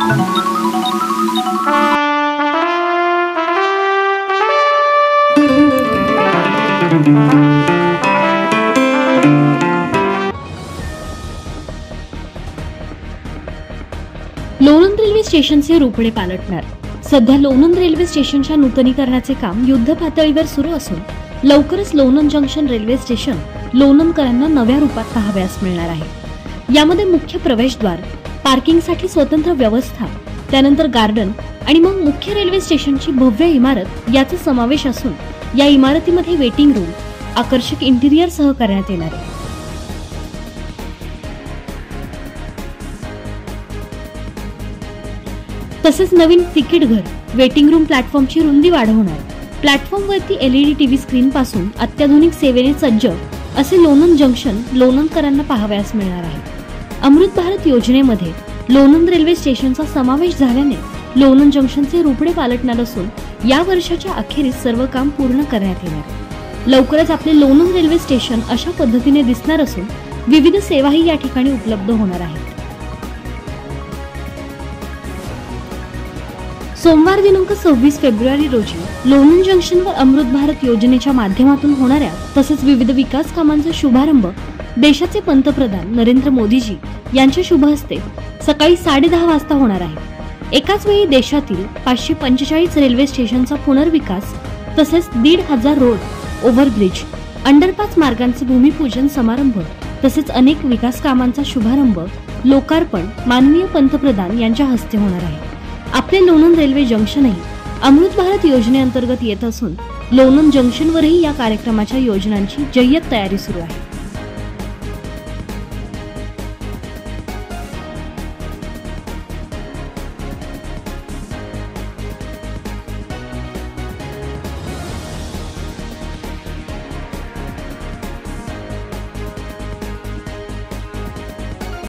Lonand railway स्टेशनचे रोपडे पालटणार. सध्या Lonand railway स्टेशनच्या नूतनीकरणाचे काम युद्ध पातळीवर सुरू असून लवकरच लोणंद जंक्शन रेल्वे स्टेशन लोणंदकरांना नव्या रूपात पाहावयास मिळणार आहे. यामध्ये मुख्य प्रवेशद्वार, पार्किंगसाठी स्वतंत्र व्यवस्था, त्यानंतर गार्डन आणि मग मुख्य रेल्वे स्टेशनची भव्य इमारत याचा समावेश असून या इमारतीमध्ये वेटिंग रूम, आकर्षक इंटिरियर सह करण्यात येणार आहे. तसेच नवीन तिकीट घर, वेटिंग रूम, प्लॅटफॉर्मची रुंदी वाढवणार. प्लॅटफॉर्मवरती LED TV स्क्रीन पासून अत्याधुनिक सेवेने सज्ज असे लोणंद जंक्शन लोणंदकरांना पाहावयास मिळणार आहे. अमृत भारत योजनेमध्ये लोणंद रेल्वे स्टेशनचा समावेश झाल्याने लोणंद जंक्शनचे रोपडे पालटणार असून या वर्षाच्या अखेरीस सर्व काम पूर्ण करण्यात येणार. लवकरच आपले लोणंद रेल्वे स्टेशन अशा पद्धतीने दिसणार असून विविध सेवाही या ठिकाणी उपलब्ध होणार आहेत. सोमवार दिनांक 26 फेब्रुवारी रोजी लोणंद जंक्शनवर अमृत भारत योजनेच्या माध्यमातून होणाऱ्या तसेच विविध विकास कामांचा शुभारंभ देशाचे पंतप्रधान नरेंद्र मोदीजी यांच्या शुभ हस्ते सकाळी 10:30 वाजता होणार आहे. एकाच वेळी देशातील 545 रेल्वे स्टेशनचा पुनर्विकास तसेच 1,500 रोड, ओव्हरब्रिज, अंडरपास मार्गांचे भूमिपूजन समारंभ तसेच अनेक विकास कामांचा शुभारंभ, लोकार्पण माननीय पंतप्रधान यांच्या हस्ते होणार आहे. आपले लोणंद रेल्वे जंक्शनही अमृत भारत योजनेअंतर्गत येत असून लोणंद जंक्शनवरही या कार्यक्रमाच्या योजनांची जय्यत तयारी सुरू आहे.